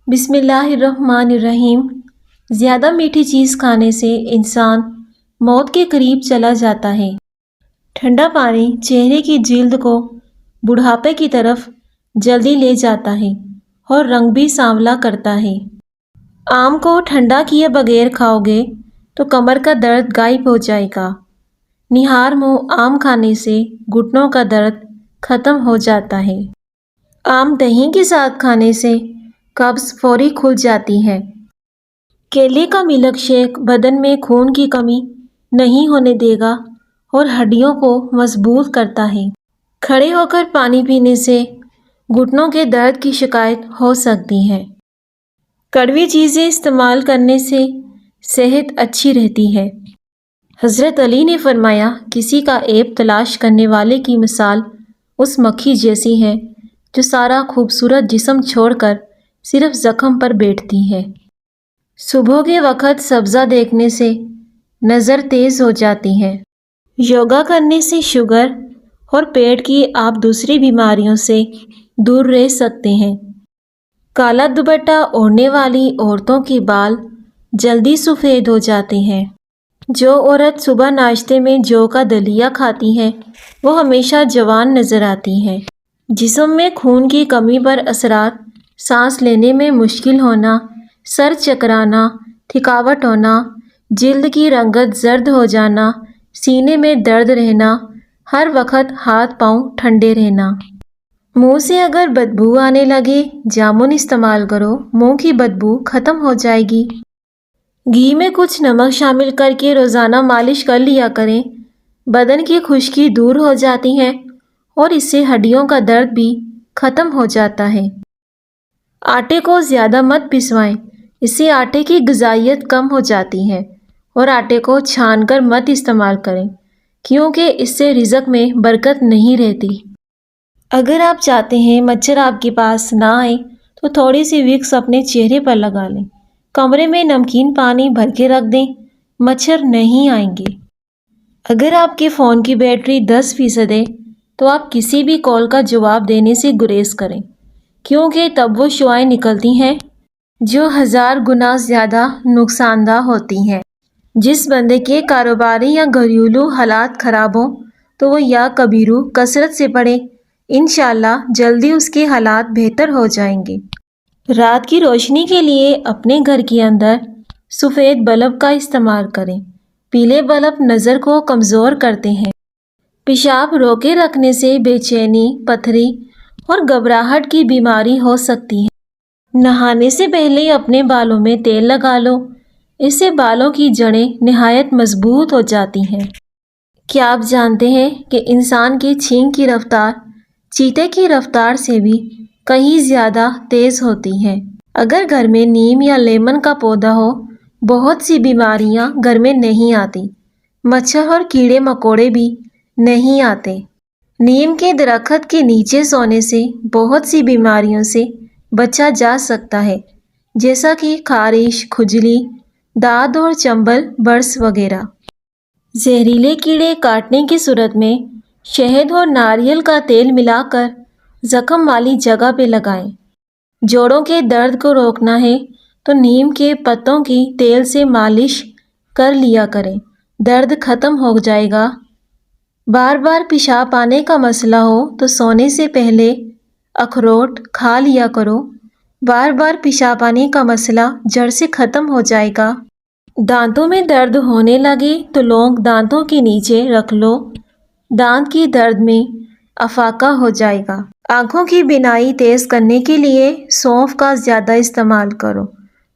بسم اللہ الرحمن الرحیم۔ زیادہ میٹھی چیز کھانے سے انسان موت کے قریب چلا جاتا ہے۔ ٹھنڈا پانی چہرے کی جلد کو بڑھاپے کی طرف جلدی لے جاتا ہے اور رنگ بھی سانولا کرتا ہے۔ آم کو ٹھنڈا کیے بغیر کھاؤ گے تو کمر کا درد غائب ہو جائے گا۔ نہار منہ آم کھانے سے گھٹنوں کا درد ختم ہو جاتا ہے۔ آم دہی کے ساتھ کھانے سے قبض فوری کھل جاتی ہے۔ کیلے کا ملک شیک بدن میں خون کی کمی نہیں ہونے دے گا اور ہڈیوں کو مضبوط کرتا ہے۔ کھڑے ہو کر پانی پینے سے گھٹنوں کے درد کی شکایت ہو سکتی ہے۔ کڑوی چیزیں استعمال کرنے سے صحت اچھی رہتی ہے۔ حضرت علی نے فرمایا، کسی کا عیب تلاش کرنے والے کی مثال اس مکھی جیسی ہے جو سارا خوبصورت جسم چھوڑ کر صرف زخم پر بیٹھتی ہے۔ صبح کے وقت سبزہ دیکھنے سے نظر تیز ہو جاتی ہے۔ یوگا کرنے سے شوگر اور پیٹ کی آپ دوسری بیماریوں سے دور رہ سکتے ہیں۔ کالا دوپٹہ اوڑھنے والی عورتوں کے بال جلدی سفید ہو جاتے ہیں۔ جو عورت صبح ناشتے میں جو کا دلیا کھاتی ہے وہ ہمیشہ جوان نظر آتی ہے۔ جسم میں خون کی کمی پر اثرات: سانس لینے میں مشکل ہونا، سر چکرانا، تھکاوٹ ہونا، جلد کی رنگت زرد ہو جانا، سینے میں درد رہنا، ہر وقت ہاتھ پاؤں ٹھنڈے رہنا۔ منہ سے اگر بدبو آنے لگے، جامن استعمال کرو، منہ کی بدبو ختم ہو جائے گی۔ گھی میں کچھ نمک شامل کر کے روزانہ مالش کر لیا کریں، بدن کی خشکی دور ہو جاتی ہے اور اس سے ہڈیوں کا درد بھی ختم ہو جاتا ہے۔ آٹے کو زیادہ مت پسوائیں، اس سے آٹے کی غذائیت کم ہو جاتی ہے، اور آٹے کو چھان کر مت استعمال کریں کیونکہ اس سے رزق میں برکت نہیں رہتی۔ اگر آپ چاہتے ہیں مچھر آپ کے پاس نہ آئے تو تھوڑی سی وکس اپنے چہرے پر لگا لیں۔ کمرے میں نمکین پانی بھر کے رکھ دیں، مچھر نہیں آئیں گے۔ اگر آپ کے فون کی بیٹری 10% ہے تو آپ کسی بھی کال کا جواب دینے سے گریز کریں کیونکہ تب وہ شعاعیں نکلتی ہیں جو 1000 گنا زیادہ نقصان دہ ہوتی ہیں۔ جس بندے کے کاروباری یا گھریلو حالات خراب ہوں تو وہ یا کبیرو کثرت سے پڑھے، انشاءاللہ جلدی اس کے حالات بہتر ہو جائیں گے۔ رات کی روشنی کے لیے اپنے گھر کے اندر سفید بلب کا استعمال کریں، پیلے بلب نظر کو کمزور کرتے ہیں۔ پیشاب روکے رکھنے سے بے چینی، پتھری اور گھبراہٹ کی بیماری ہو سکتی ہے۔ نہانے سے پہلے اپنے بالوں میں تیل لگا لو، اس سے بالوں کی جڑیں نہایت مضبوط ہو جاتی ہیں۔ کیا آپ جانتے ہیں کہ انسان کی چھینک کی رفتار چیتے کی رفتار سے بھی کہیں زیادہ تیز ہوتی ہے؟ اگر گھر میں نیم یا لیمن کا پودا ہو، بہت سی بیماریاں گھر میں نہیں آتی، مچھر اور کیڑے مکوڑے بھی نہیں آتے۔ نیم کے درخت کے نیچے سونے سے بہت سی بیماریوں سے بچا جا سکتا ہے، جیسا کہ خارش، کھجلی، داد اور چنبل برس وغیرہ۔ زہریلے کیڑے کاٹنے کی صورت میں شہد اور ناریل کا تیل ملا کر زخم والی جگہ پہ لگائیں۔ جوڑوں کے درد کو روکنا ہے تو نیم کے پتوں کی تیل سے مالش کر لیا کریں، درد ختم ہو جائے گا۔ بار بار پیشاب آنے کا مسئلہ ہو تو سونے سے پہلے اخروٹ کھا لیا کرو، بار بار پیشاب آنے کا مسئلہ جڑ سے ختم ہو جائے گا۔ دانتوں میں درد ہونے لگے تو لونگ دانتوں کے نیچے رکھ لو، دانت کی درد میں افاقہ ہو جائے گا۔ آنکھوں کی بینائی تیز کرنے کے لیے سونف کا زیادہ استعمال کرو۔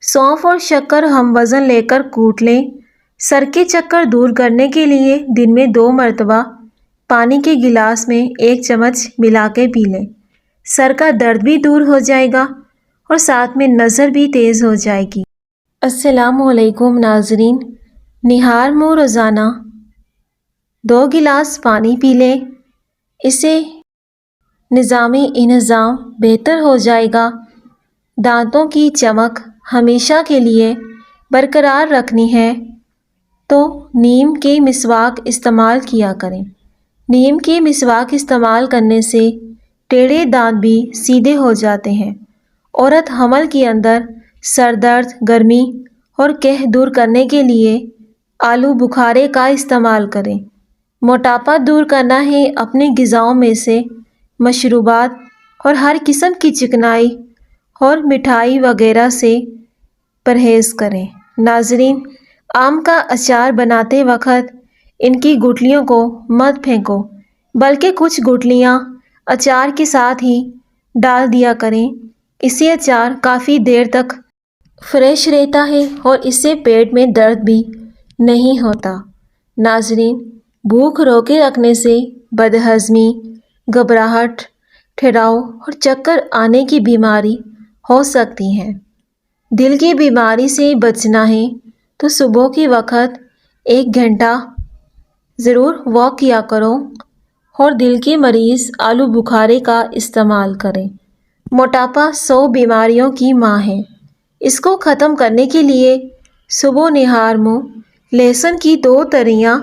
سونف اور شکر ہم وزن لے کر کوٹ لیں۔ سر کے چکر دور کرنے کے لیے دن میں 2 مرتبہ پانی کے گلاس میں 1 چمچ ملا کے پی لیں۔ سر کا درد بھی دور ہو جائے گا اور ساتھ میں نظر بھی تیز ہو جائے گی۔ السلام علیکم ناظرین، نہار منہ روزانہ 2 گلاس پانی پی لیں، اس سے نظامی انہضام بہتر ہو جائے گا۔ دانتوں کی چمک ہمیشہ کے لیے برقرار رکھنی ہے تو نیم کے مسواک استعمال کیا کریں۔ نیم کے مسواک استعمال کرنے سے ٹیڑھے دانت بھی سیدھے ہو جاتے ہیں عورت حمل کے اندر سر درد، گرمی اور قح دور کرنے کے لیے آلو بخارے کا استعمال کریں۔ موٹاپا دور کرنا ہے، اپنی غذاؤں میں سے مشروبات اور ہر قسم کی چکنائی اور مٹھائی وغیرہ سے پرہیز کریں۔ ناظرین، آم کا اچار بناتے وقت ان کی گٹلیوں کو مت پھینکو، بلکہ کچھ گٹلیاں اچار کے ساتھ ہی ڈال دیا کریں۔ اس سے اچار کافی دیر تک فریش رہتا ہے اور اس سے پیٹ میں درد بھی نہیں ہوتا۔ ناظرین، بھوک روکے رکھنے سے بد ہضمی، گھبراہٹ، ٹھہراؤ اور چکر آنے کی بیماری ہو سکتی ہے۔ دل کی بیماری سے بچنا ہے تو صبح کے وقت 1 گھنٹہ ضرور واک کیا کرو اور دل کے مریض آلو بخارے کا استعمال کریں۔ موٹاپا 100 بیماریوں کی ماں ہے۔ اس کو ختم کرنے کے لیے صبح نہار منہ لہسن کی 2 تریاں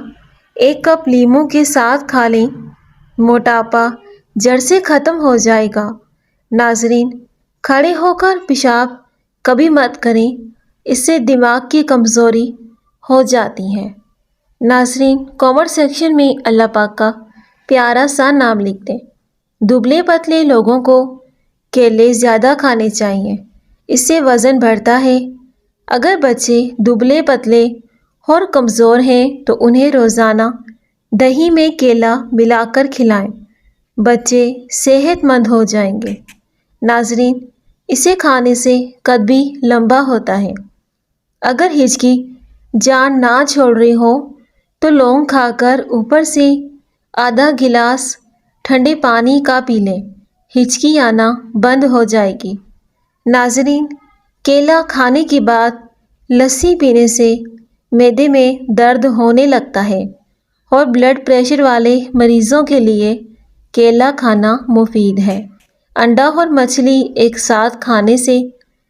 1 کپ لیموں کے ساتھ کھا لیں۔ موٹاپا جڑ سے ختم ہو جائے گا۔ ناظرین، کھڑے ہو کر پیشاب کبھی مت کریں، اس سے دماغ کی کمزوری ہو جاتی ہے۔ ناظرین، کامنٹ سیکشن میں اللہ پاک کا پیارا سا نام لکھ دیں۔ دبلے پتلے لوگوں کو کیلے زیادہ کھانے چاہیے، اس سے وزن بڑھتا ہے۔ اگر بچے دبلے پتلے اور کمزور ہیں تو انہیں روزانہ دہی میں کیلا ملا کر کھلائیں، بچے صحت مند ہو جائیں گے۔ ناظرین، اسے کھانے سے قد بھی لمبا ہوتا ہے۔ اگر ہچکی جان نہ چھوڑ رہی ہو تو لونگ کھا کر اوپر سے آدھا گلاس ٹھنڈے پانی کا پی لیں، ہچکی آنا بند ہو جائے گی۔ ناظرین، کیلا کھانے کے بعد لسی پینے سے معدے میں درد ہونے لگتا ہے اور بلڈ پریشر والے مریضوں کے لیے کیلا کھانا مفید ہے۔ انڈا اور مچھلی ایک ساتھ کھانے سے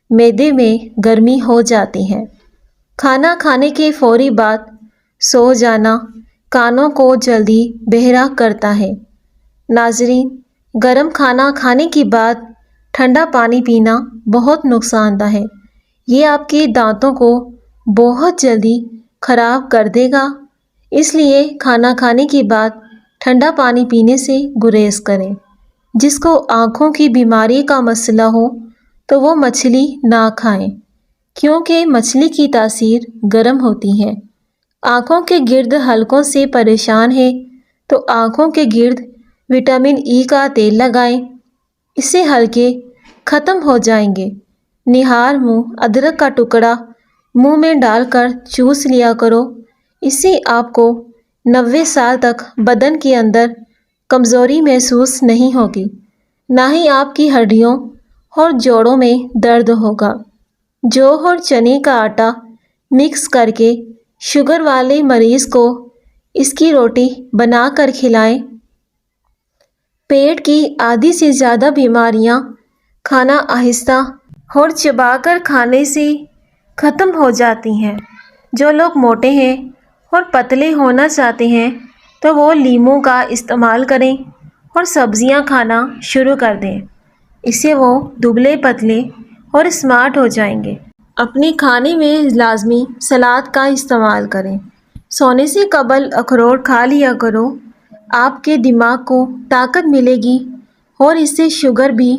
معدے میں گرمی ہو جاتی ہے۔ کھانا کھانے کے فوری بعد سو جانا کانوں کو جلدی بہرا کرتا ہے۔ ناظرین، گرم کھانا کھانے کے بعد ٹھنڈا پانی پینا بہت نقصان دہ ہے۔ یہ آپ کے دانتوں کو بہت جلدی خراب کر دے گا، اس لیے کھانا کھانے کے بعد ٹھنڈا پانی پینے سے گریز کریں۔ جس کو آنکھوں کی بیماری کا مسئلہ ہو تو وہ مچھلی نہ کھائیں، کیونکہ مچھلی کی تاثیر گرم ہوتی ہے۔ آنکھوں کے گرد حلقوں سے پریشان ہے تو آنکھوں کے گرد وٹامن ای کا تیل لگائیں، اس سے حلقے ختم ہو جائیں گے۔ نہار منہ ادرک کا ٹکڑا منہ میں ڈال کر چوس لیا کرو، اس سے آپ کو 90 سال تک بدن کے اندر کمزوری محسوس نہیں ہوگی، نہ ہی آپ کی ہڈیوں اور جوڑوں میں درد ہوگا۔ جو اور چنے کا آٹا مکس کر کے شوگر والے مریض کو اس کی روٹی بنا کر کھلائیں۔ پیٹ کی آدھی سے زیادہ بیماریاں کھانا آہستہ اور چبا کر کھانے سے ختم ہو جاتی ہیں۔ جو لوگ موٹے ہیں اور پتلے ہونا چاہتے ہیں تو وہ لیموں کا استعمال کریں اور سبزیاں کھانا شروع کر دیں، اس سے وہ دبلے پتلے اور اسمارٹ ہو جائیں گے۔ اپنے کھانے میں لازمی سلاد کا استعمال کریں۔ سونے سے قبل اخروٹ کھا لیا کرو، آپ کے دماغ کو طاقت ملے گی اور اس سے شوگر بھی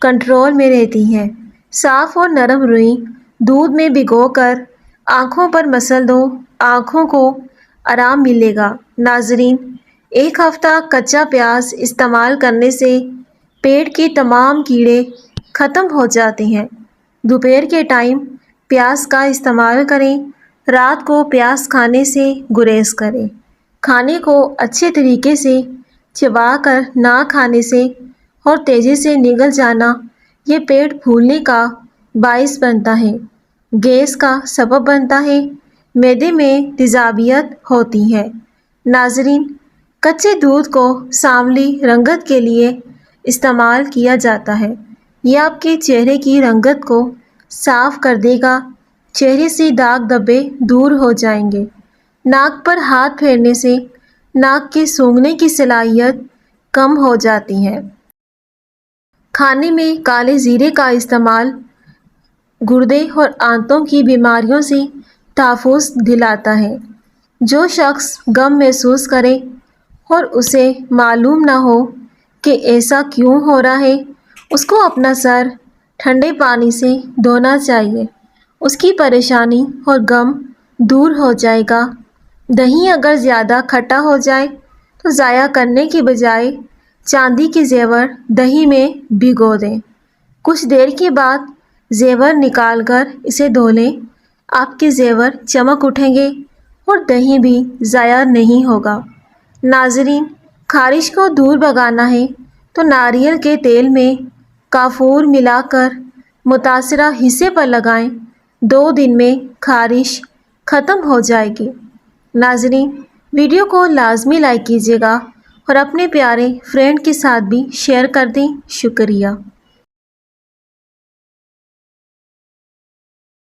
کنٹرول میں رہتی ہے۔ صاف اور نرم روئی دودھ میں بھگو کر آنکھوں پر مسل دو، آنکھوں کو آرام ملے گا۔ ناظرین، 1 ہفتہ کچا پیاز استعمال کرنے سے پیٹ کے تمام کیڑے ختم ہو جاتے ہیں۔ دوپہر کے ٹائم پیاز کا استعمال کریں، رات کو پیاز کھانے سے گریز کریں۔ کھانے کو اچھے طریقے سے چبا کر نہ کھانے سے اور تیزی سے نگل جانا یہ پیٹ پھولنے کا باعث بنتا ہے، گیس کا سبب بنتا ہے، معدے میں تیزابیت ہوتی ہے۔ ناظرین، کچے دودھ کو سانولی رنگت کے لیے استعمال کیا جاتا ہے۔ یہ آپ کے چہرے کی رنگت کو صاف کر دے گا، چہرے سے داغ دھبے دور ہو جائیں گے۔ ناک پر ہاتھ پھیرنے سے ناک کے سونگھنے کی صلاحیت کم ہو جاتی ہے۔ کھانے میں کالے زیرے کا استعمال گردے اور آنتوں کی بیماریوں سے تحفظ دلاتا ہے۔ جو شخص غم محسوس کرے اور اسے معلوم نہ ہو کہ ایسا کیوں ہو رہا ہے، اس کو اپنا سر ٹھنڈے پانی سے دھونا چاہیے۔ اس کی پریشانی اور غم دور ہو جائے گا۔ دہی اگر زیادہ کھٹا ہو جائے تو ضائع کرنے کی بجائے چاندی کے زیور دہی میں بھگو دیں۔ کچھ دیر کے بعد زیور نکال کر اسے دھو لیں۔ آپ کے زیور چمک اٹھیں گے اور دہی بھی ضائع نہیں ہوگا۔ ناظرین، خارش کو دور بھگانا ہے تو ناریل کے تیل میں کافور ملا کر متاثرہ حصے پر لگائیں۔ 2 دن میں خارش ختم ہو جائے گی۔ ناظرین، ویڈیو کو لازمی لائک کیجیے گا اور اپنے پیارے فرینڈ کے ساتھ بھی شیئر کر دیں۔ شکریہ۔